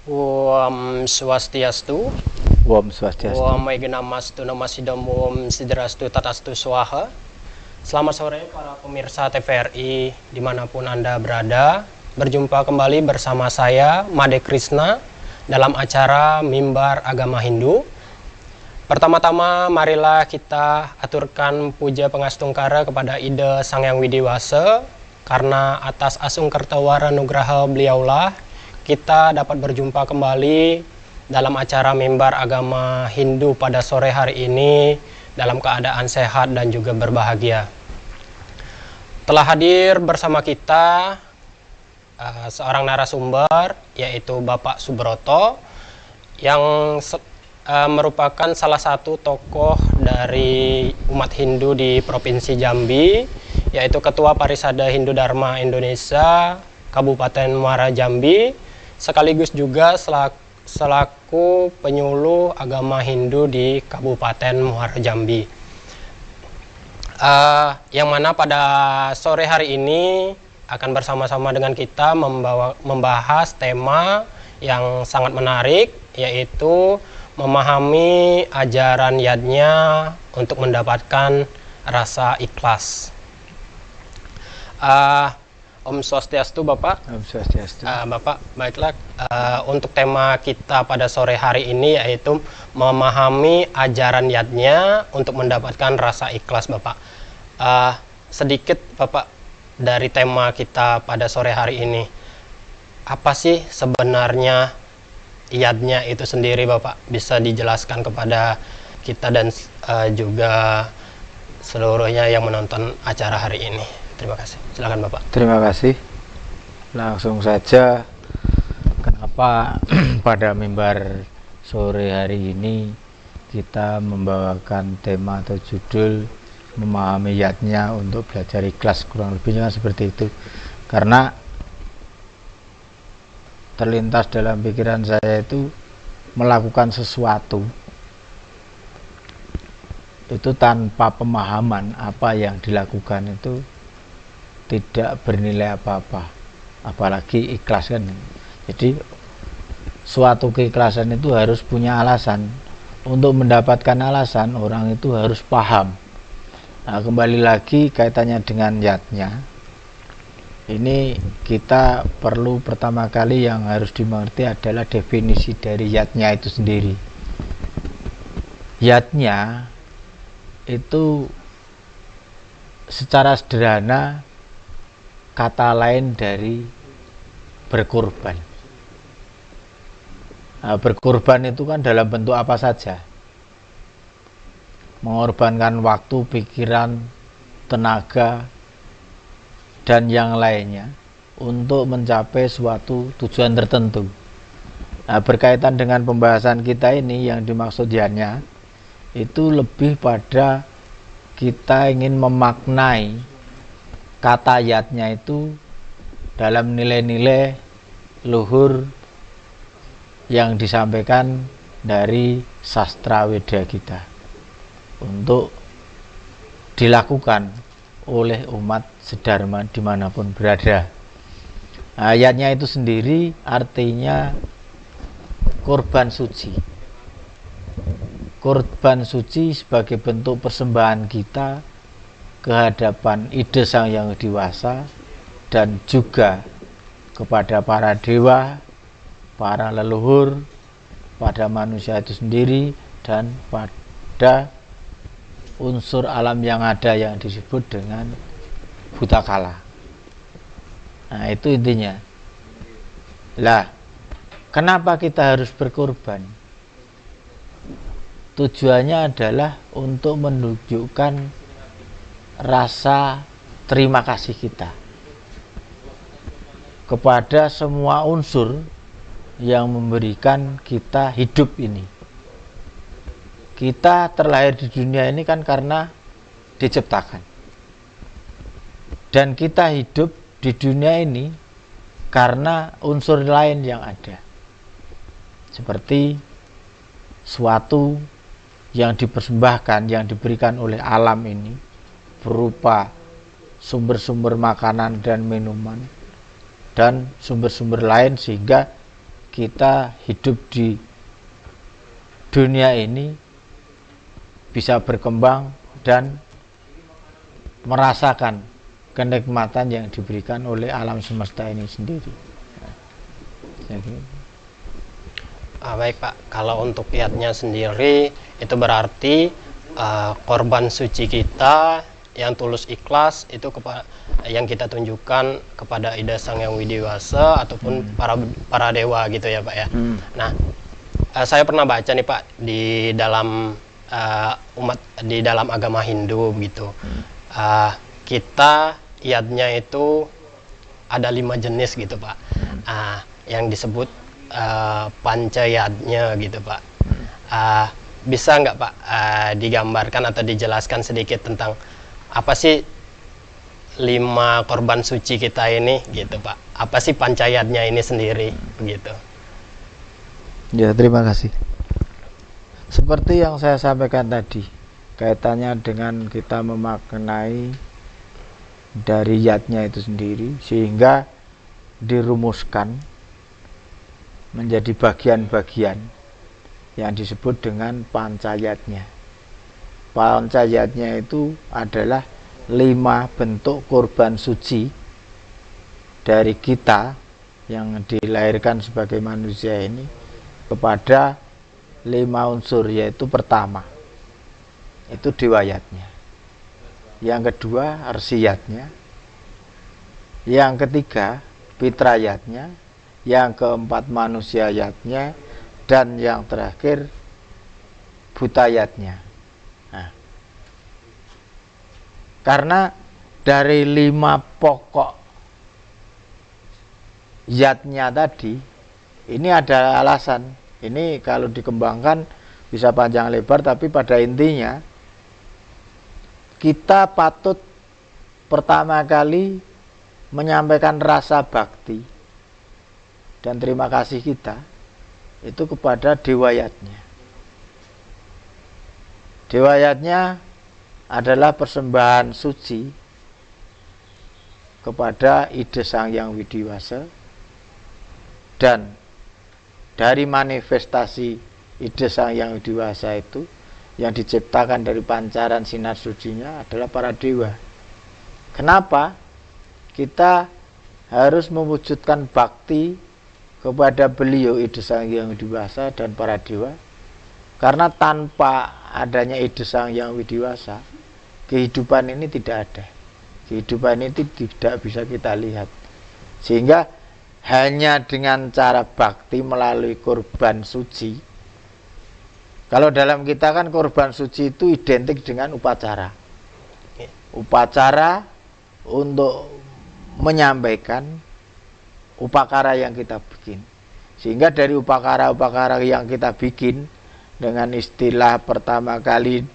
Om Swastiastu. Om Swastiastu. Om Maigamastu Namasidam Om Sidrastu Tatastu Swaha. Selamat sore para pemirsa TVRI dimanapun Anda berada. Berjumpa kembali bersama saya Made Krishna dalam acara Mimbar Agama Hindu. Pertama-tama marilah kita aturkan puja pengastungkara kepada Ida Sang Hyang Widiwasa, karena atas asung kertawara nugraha beliaulah kita dapat berjumpa kembali dalam acara Mimbar Agama Hindu pada sore hari ini dalam keadaan sehat dan juga berbahagia. Telah hadir bersama kita seorang narasumber, yaitu Bapak Subroto, yang merupakan salah satu tokoh dari umat Hindu di Provinsi Jambi, yaitu Ketua Parisada Hindu Dharma Indonesia Kabupaten Muara Jambi, sekaligus juga selaku penyuluh agama Hindu di Kabupaten Muara Jambi. Yang mana pada sore hari ini akan bersama-sama dengan kita membahas tema yang sangat menarik, yaitu memahami ajaran yadnya untuk mendapatkan rasa ikhlas. Om Swastiastu Bapak. Om Swastiastu. Bapak, baiklah, untuk tema kita pada sore hari ini yaitu memahami ajaran yadnya untuk mendapatkan rasa ikhlas, Bapak. Sedikit Bapak dari tema kita pada sore hari ini, apa sih sebenarnya yadnya itu sendiri, Bapak? Bisa dijelaskan kepada kita dan juga seluruhnya yang menonton acara hari ini. Terima kasih. Silakan Bapak. Terima kasih. Langsung saja, kenapa pada mimbar sore hari ini kita membawakan tema atau judul memahami yadnya untuk belajar ikhlas, kurang lebihnya seperti itu. Karena terlintas dalam pikiran saya itu melakukan sesuatu itu tanpa pemahaman apa yang dilakukan itu tidak bernilai apa-apa, apalagi ikhlas kan. Jadi suatu keikhlasan itu harus punya alasan. Untuk mendapatkan alasan, orang itu harus paham. Nah, kembali lagi kaitannya dengan yadnya, ini kita perlu pertama kali yang harus dimengerti adalah definisi dari yadnya itu sendiri. Yadnya itu secara sederhana kata lain dari berkorban. Nah, berkorban itu kan dalam bentuk apa saja, mengorbankan waktu, pikiran, tenaga, dan yang lainnya untuk mencapai suatu tujuan tertentu. Nah, berkaitan dengan pembahasan kita ini, yang dimaksud yadnya itu lebih pada kita ingin memaknai kata yadnya itu dalam nilai-nilai luhur yang disampaikan dari sastra Weda kita untuk dilakukan oleh umat sedharma dimanapun berada. Ayatnya itu sendiri artinya korban suci. Korban suci sebagai bentuk persembahan kita kehadapan ide Sang Yang Dewasa dan juga kepada para dewa, para leluhur, pada manusia itu sendiri, dan pada unsur alam yang ada yang disebut dengan Bhutakala. Nah, itu intinya. Lah, kenapa kita harus berkorban? Tujuannya adalah untuk menunjukkan rasa terima kasih kita kepada semua unsur yang memberikan kita hidup ini. Kita terlahir di dunia ini kan karena diciptakan, dan kita hidup di dunia ini karena unsur lain yang ada, seperti suatu yang dipersembahkan, yang diberikan oleh alam ini berupa sumber-sumber makanan dan minuman dan sumber-sumber lain, sehingga kita hidup di dunia ini bisa berkembang dan merasakan kenikmatan yang diberikan oleh alam semesta ini sendiri. Baik Pak, kalau untuk yatnya sendiri itu berarti korban suci kita yang tulus ikhlas itu yang kita tunjukkan kepada Ida Sang Hyang Widi-Wasa ataupun para dewa gitu ya Pak ya. Nah, saya pernah baca nih Pak di dalam di dalam agama Hindu begitu. Kita yatnya itu ada 5 jenis gitu Pak. Yang disebut pancayatnya gitu Pak. Bisa nggak Pak digambarkan atau dijelaskan sedikit tentang apa sih 5 korban suci kita ini gitu Pak? Apa sih pancayatnya ini sendiri begitu? Ya, terima kasih. Seperti yang saya sampaikan tadi, kaitannya dengan kita memaknai dari yatnya itu sendiri sehingga dirumuskan menjadi bagian-bagian yang disebut dengan pancayatnya. Pancayatnya itu adalah 5 bentuk korban suci dari kita yang dilahirkan sebagai manusia ini kepada 5 unsur, yaitu pertama itu dewayatnya, yang kedua arsiyatnya, yang ketiga fitrayatnya, yang keempat manusiayatnya, dan yang terakhir butayatnya. Nah, karena dari 5 pokok yatnya tadi ini ada alasan. Ini kalau dikembangkan bisa panjang lebar, tapi pada intinya kita patut pertama kali menyampaikan rasa bakti dan terima kasih kita itu kepada dewayatnya. Dewayatnya adalah persembahan suci kepada Ida Sang Hyang Widi-Wasa, dan dari manifestasi Ida Sang Hyang Widi-Wasa itu yang diciptakan dari pancaran sinar sucinya adalah para dewa. Kenapa kita harus mewujudkan bakti kepada beliau Ida Sang Hyang Widi-Wasa dan para dewa? Karena tanpa adanya Ida Sang Hyang Widi-Wasa, kehidupan ini tidak ada. Kehidupan ini tidak bisa kita lihat. Sehingga hanya dengan cara bakti melalui korban suci. Kalau dalam kita kan korban suci itu identik dengan upacara. Upacara untuk menyampaikan upakara yang kita bikin. Sehingga dari upakara-upakara yang kita bikin, dengan istilah pertama kali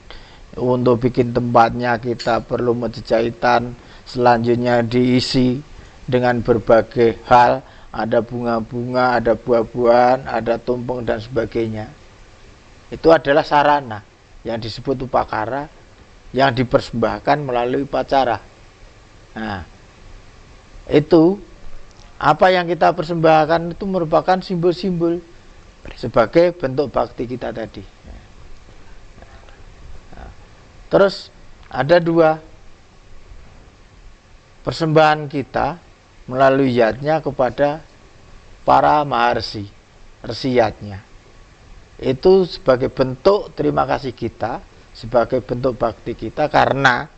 untuk bikin tempatnya kita perlu menjahitan, selanjutnya diisi dengan berbagai hal, ada bunga-bunga, ada buah-buahan, ada tumpeng dan sebagainya. Itu adalah sarana yang disebut upakara yang dipersembahkan melalui upacara. Nah, itu apa yang kita persembahkan itu merupakan simbol-simbol sebagai bentuk bakti kita tadi. Nah, terus ada 2 persembahan kita melalui yatnya kepada para maharsi, resiyatnya. Itu sebagai bentuk terima kasih kita, sebagai bentuk bakti kita, karena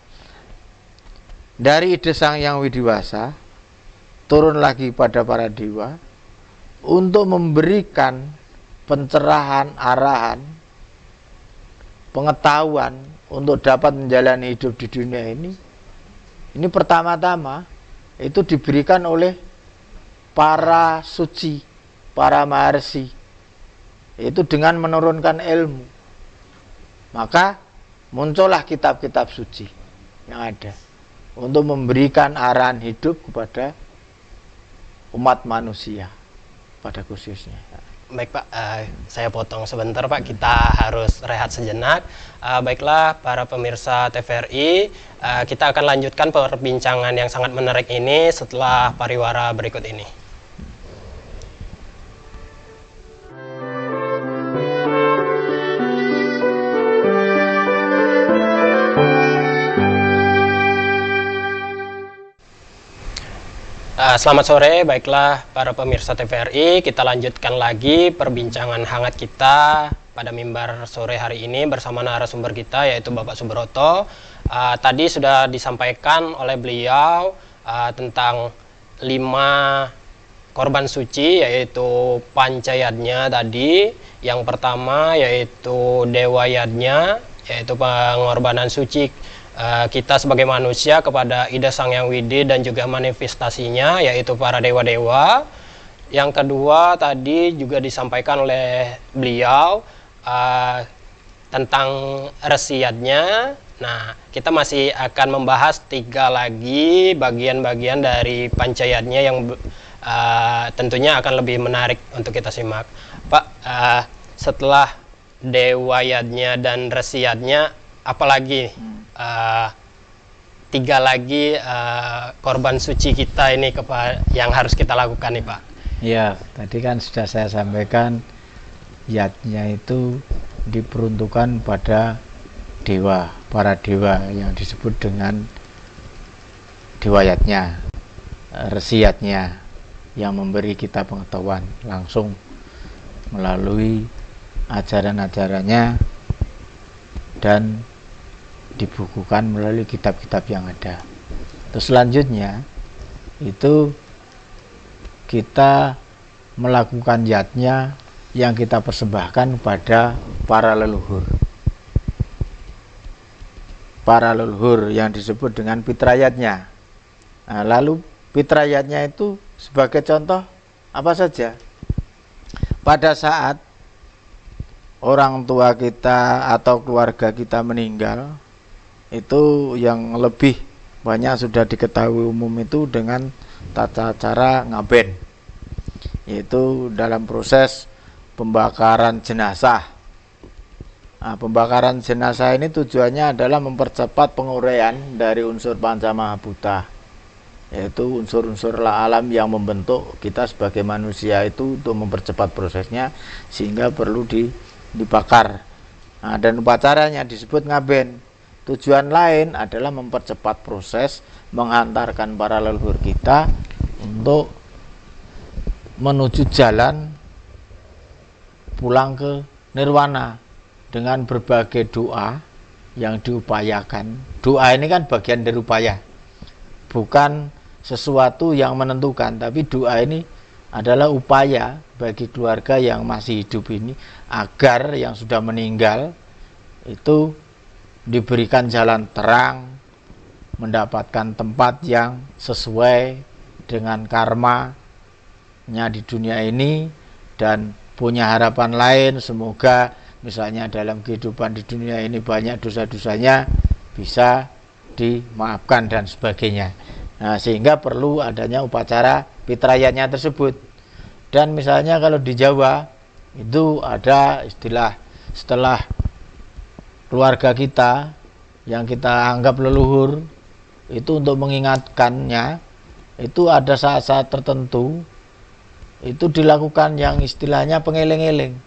dari Ida Sang Hyang Widi-Wasa turun lagi pada para dewa untuk memberikan pencerahan, arahan, pengetahuan untuk dapat menjalani hidup di dunia ini. Ini pertama-tama itu diberikan oleh para suci, para maharsi, itu dengan menurunkan ilmu. Maka muncullah kitab-kitab suci yang ada untuk memberikan arahan hidup kepada umat manusia pada khususnya. Baik Pak, saya potong sebentar Pak, kita harus rehat sejenak. Baiklah para pemirsa TVRI, kita akan lanjutkan perbincangan yang sangat menarik ini setelah pariwara berikut ini. Selamat sore, baiklah para pemirsa TVRI, kita lanjutkan lagi perbincangan hangat kita pada mimbar sore hari ini bersama narasumber kita yaitu Bapak Subroto. Tadi sudah disampaikan oleh beliau tentang 5 korban suci, yaitu pancayatnya tadi. Yang pertama yaitu dewayatnya, yaitu pengorbanan suci kita sebagai manusia kepada Ida Sang Hyang Widi dan juga manifestasinya yaitu para dewa-dewa. Yang kedua tadi juga disampaikan oleh beliau tentang resiatnya. Nah, kita masih akan membahas 3 lagi bagian-bagian dari pancayatnya yang tentunya akan lebih menarik untuk kita simak. Pak, setelah dewayatnya dan resiatnya, apalagi 3 lagi korban suci kita ini yang harus kita lakukan nih Pak? Ya, tadi kan sudah saya sampaikan, yatnya itu diperuntukkan pada dewa, para dewa yang disebut dengan dewayatnya, resiatnya yang memberi kita pengetahuan langsung melalui ajaran-ajarannya dan dibukukan melalui kitab-kitab yang ada. Terus selanjutnya itu kita melakukan yatnya yang kita persembahkan kepada para leluhur. Para leluhur yang disebut dengan fitrayatnya. Nah, lalu fitrayatnya itu sebagai contoh apa saja? Pada saat orang tua kita atau keluarga kita meninggal, itu yang lebih banyak sudah diketahui umum itu dengan tata cara ngaben, yaitu dalam proses pembakaran jenazah. Nah, pembakaran jenazah ini tujuannya adalah mempercepat penguraian dari unsur panca mahabhuta, yaitu unsur-unsur alam yang membentuk kita sebagai manusia itu, untuk mempercepat prosesnya sehingga perlu dibakar. Nah, dan upacaranya disebut ngaben. Tujuan lain adalah mempercepat proses menghantarkan para leluhur kita untuk menuju jalan pulang ke nirwana dengan berbagai doa yang diupayakan. Doa ini kan bagian dari upaya, bukan sesuatu yang menentukan, tapi doa ini adalah upaya bagi keluarga yang masih hidup ini agar yang sudah meninggal itu diberikan jalan terang, mendapatkan tempat yang sesuai dengan karmanya di dunia ini, dan punya harapan lain, semoga misalnya dalam kehidupan di dunia ini banyak dosa-dosanya bisa dimaafkan dan sebagainya. Nah, sehingga perlu adanya upacara fitrayatnya tersebut. Dan misalnya kalau di Jawa itu ada istilah, setelah keluarga kita yang kita anggap leluhur itu, untuk mengingatkannya itu ada saat-saat tertentu itu dilakukan yang istilahnya pengeling-eling.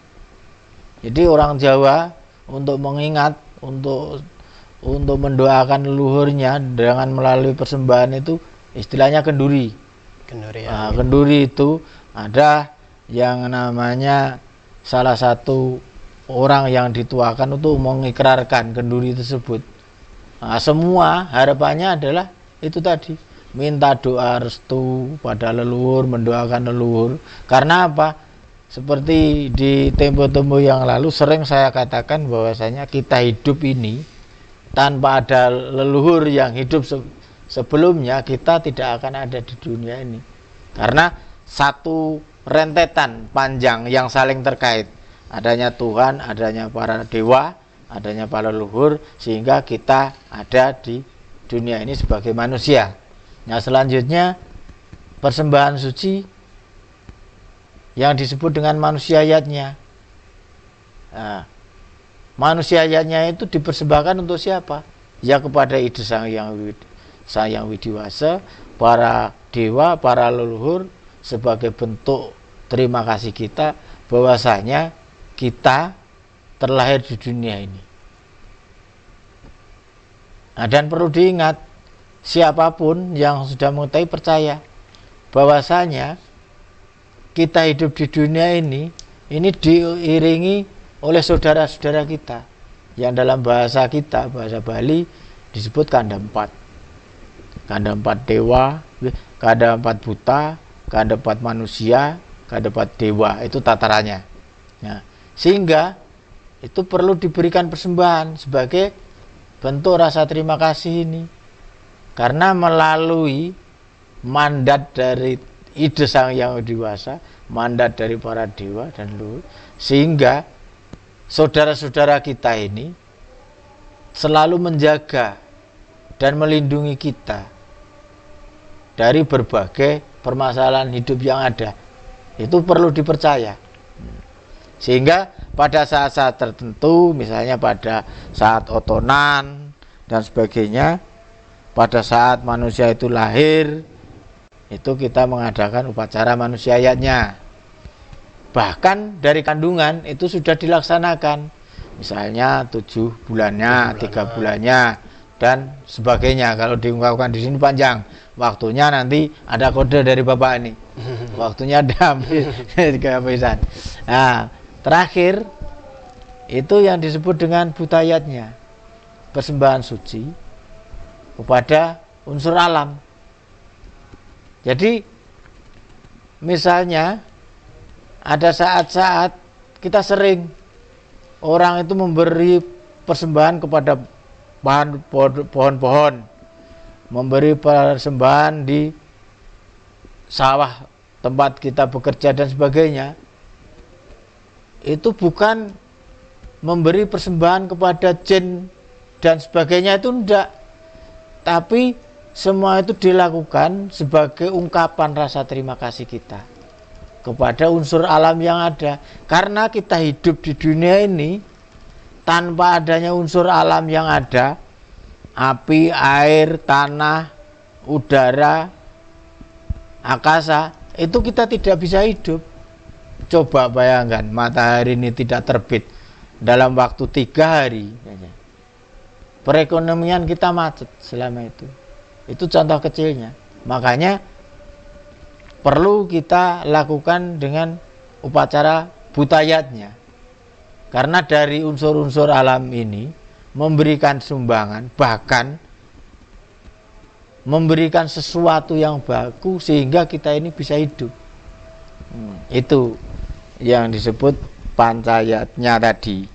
Jadi orang Jawa untuk mengingat, untuk mendoakan leluhurnya dengan melalui persembahan itu istilahnya kenduri. Nah, kenduri itu ada yang namanya salah satu orang yang dituakan untuk mengikrarkan kenduri tersebut. Nah, semua harapannya adalah itu tadi, minta doa restu pada leluhur, mendoakan leluhur. Karena apa? Seperti di tempo-tempo yang lalu sering saya katakan bahwasanya kita hidup ini tanpa ada leluhur yang hidup sebelumnya, kita tidak akan ada di dunia ini. Karena satu rentetan panjang yang saling terkait, adanya Tuhan, adanya para dewa, adanya para leluhur, sehingga kita ada di dunia ini sebagai manusia. Nah, selanjutnya persembahan suci yang disebut dengan manusiayatnya. Nah, manusiayatnya itu dipersembahkan untuk siapa? Ya kepada Ida Sang Hyang Widiwasa, para dewa, para leluhur, sebagai bentuk terima kasih kita bahwasanya kita terlahir di dunia ini. Nah, dan perlu diingat, siapapun yang sudah mengetahui percaya bahwasanya kita hidup di dunia ini diiringi oleh saudara-saudara kita yang dalam bahasa kita, bahasa Bali disebut kanda empat. Kanda empat dewa, kanda empat buta, kanda empat manusia, kanda empat dewa, itu tatarannya. Nah, sehingga itu perlu diberikan persembahan sebagai bentuk rasa terima kasih ini, karena melalui mandat dari ide Sang Yang Widi Wasa, mandat dari para dewa dan leluhur, sehingga saudara-saudara kita ini selalu menjaga dan melindungi kita dari berbagai permasalahan hidup yang ada. Itu perlu dipercaya. Sehingga pada saat-saat tertentu, misalnya pada saat otonan dan sebagainya, pada saat manusia itu lahir, itu kita mengadakan upacara manusiayatnya. Bahkan dari kandungan itu sudah dilaksanakan, misalnya 7 bulannya, 3 bulannya, dan sebagainya. Kalau diungkapkan di sini panjang waktunya, nanti ada kode dari bapak ini, waktunya ada kehabisan. Nah, terakhir itu yang disebut dengan butayatnya, persembahan suci kepada unsur alam. Jadi misalnya ada saat-saat kita sering orang itu memberi persembahan kepada pohon-pohon, memberi persembahan di sawah tempat kita bekerja dan sebagainya. Itu bukan memberi persembahan kepada jin dan sebagainya, itu enggak, tapi semua itu dilakukan sebagai ungkapan rasa terima kasih kita kepada unsur alam yang ada. Karena kita hidup di dunia ini tanpa adanya unsur alam yang ada, api, air, tanah, udara, akasa, itu kita tidak bisa hidup. Coba bayangkan, matahari ini tidak terbit dalam waktu 3 hari, perekonomian kita macet selama itu. Itu contoh kecilnya. Makanya perlu kita lakukan dengan upacara butayatnya, karena dari unsur-unsur alam ini memberikan sumbangan, bahkan memberikan sesuatu yang bagus sehingga kita ini bisa hidup. Itu yang disebut pancayatnya tadi,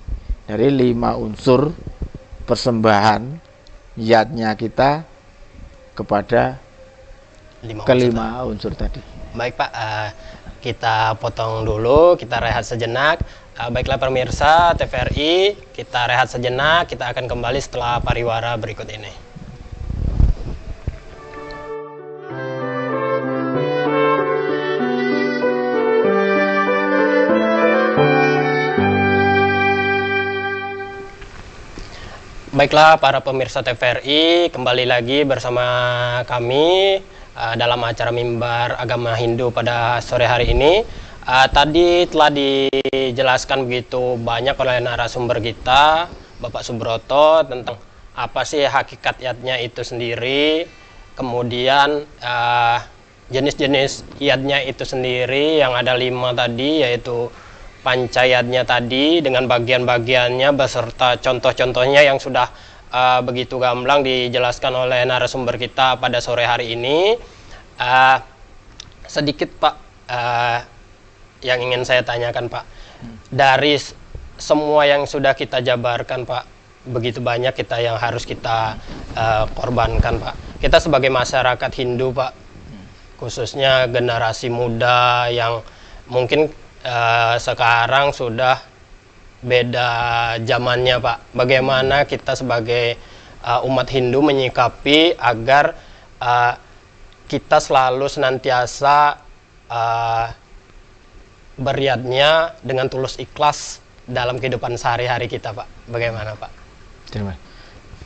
dari 5 unsur persembahan yatnya kita kepada kelima unsur tadi. Baik Pak, kita potong dulu, kita rehat sejenak. Baiklah pemirsa TVRI, kita rehat sejenak, kita akan kembali setelah pariwara berikut ini. Baiklah para pemirsa TVRI, kembali lagi bersama kami dalam acara Mimbar Agama Hindu pada sore hari ini. Tadi telah dijelaskan begitu banyak oleh narasumber kita, Bapak Subroto, tentang apa sih hakikat yatnya itu sendiri, kemudian jenis-jenis yatnya itu sendiri yang ada 5 tadi, yaitu pancayatnya tadi dengan bagian-bagiannya beserta contoh-contohnya yang sudah begitu gamblang dijelaskan oleh narasumber kita pada sore hari ini. Sedikit Pak, yang ingin saya tanyakan Pak, dari semua yang sudah kita jabarkan Pak, begitu banyak kita yang harus kita korbankan Pak. Kita sebagai masyarakat Hindu Pak, khususnya generasi muda yang mungkin sekarang sudah beda zamannya Pak. Bagaimana kita sebagai umat Hindu menyikapi agar kita selalu senantiasa beriatnya dengan tulus ikhlas dalam kehidupan sehari-hari kita Pak. Bagaimana Pak? Terima kasih.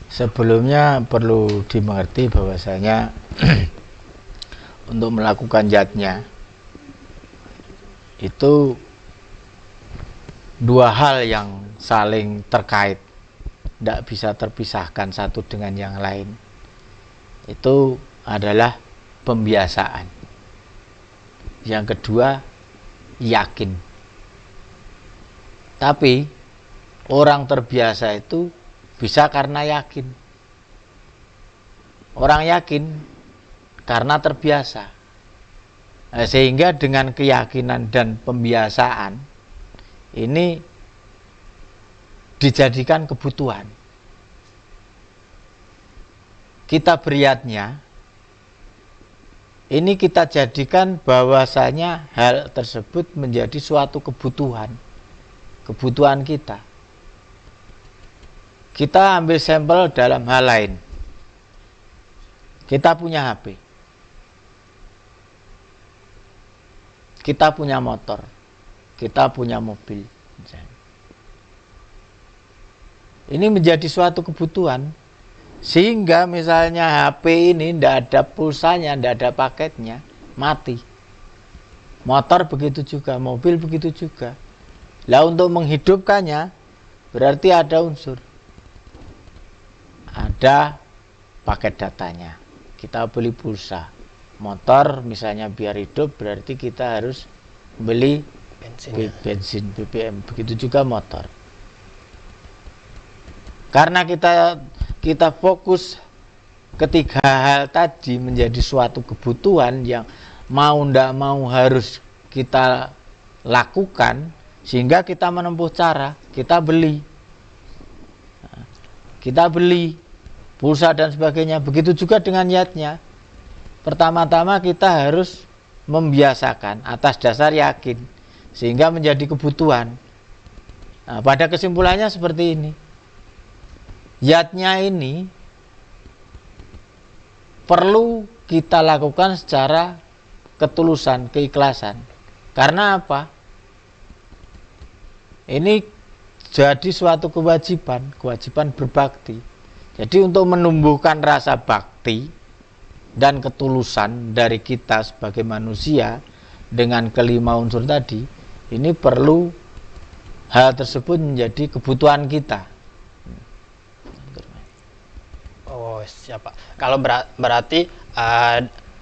Sebelumnya perlu dimengerti bahwasanya untuk melakukan yatnya itu 2 hal yang saling terkait, tidak bisa terpisahkan satu dengan yang lain. Itu adalah pembiasaan. yang kedua yakin. Tapi orang terbiasa itu bisa karena yakin. Orang yakin karena terbiasa. Nah, sehingga dengan keyakinan dan pembiasaan ini dijadikan kebutuhan. Kita beriatnya, ini kita jadikan bahwasanya hal tersebut menjadi suatu kebutuhan kita. Kita ambil sampel dalam hal lain. Kita punya HP, kita punya motor, kita punya mobil. Ini menjadi suatu kebutuhan, sehingga misalnya HP ini tidak ada pulsanya, tidak ada paketnya, mati. Motor begitu juga, mobil begitu juga. Lah untuk menghidupkannya berarti ada unsur, ada paket datanya. Kita beli pulsa. Motor misalnya biar hidup berarti kita harus beli bensin BBM. Begitu juga motor. Karena kita fokus ketiga hal tadi menjadi suatu kebutuhan yang mau ndak mau harus kita lakukan, sehingga kita menempuh cara, kita beli pulsa dan sebagainya. Begitu juga dengan niatnya. Pertama-tama kita harus membiasakan atas dasar yakin, sehingga menjadi kebutuhan. Nah, pada kesimpulannya seperti ini. Niatnya ini perlu kita lakukan secara ketulusan, keikhlasan. Karena apa? Ini jadi suatu kewajiban berbakti. Jadi untuk menumbuhkan rasa bakti dan ketulusan dari kita sebagai manusia dengan kelima unsur tadi, ini perlu hal tersebut menjadi kebutuhan kita. Oh, siapa? Kalau berarti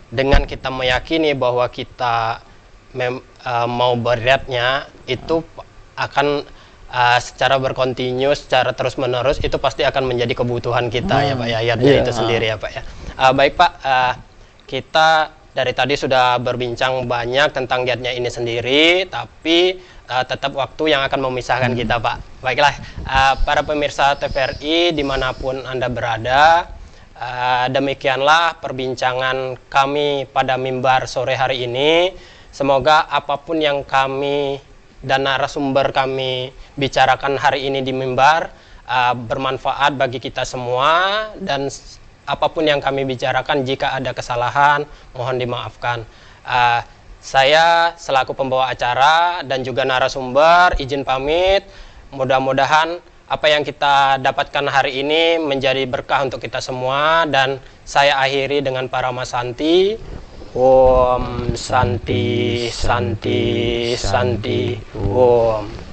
dengan kita meyakini bahwa kita mau beratnya itu akan secara berkontinu, secara terus menerus itu pasti akan menjadi kebutuhan kita ya Pak ya, ayatnya itu sendiri ya Pak ya. Baik Pak, kita dari tadi sudah berbincang banyak tentang giatnya ini sendiri, tapi tetap waktu yang akan memisahkan kita Pak. Baiklah, para pemirsa TVRI dimanapun Anda berada, demikianlah perbincangan kami pada mimbar sore hari ini. Semoga apapun yang kami dan narasumber kami bicarakan hari ini di mimbar bermanfaat bagi kita semua, dan apapun yang kami bicarakan jika ada kesalahan mohon dimaafkan. Saya selaku pembawa acara dan juga narasumber izin pamit. Mudah-mudahan apa yang kita dapatkan hari ini menjadi berkah untuk kita semua, dan saya akhiri dengan Parama Santi. Om Santi Santi Santi Om.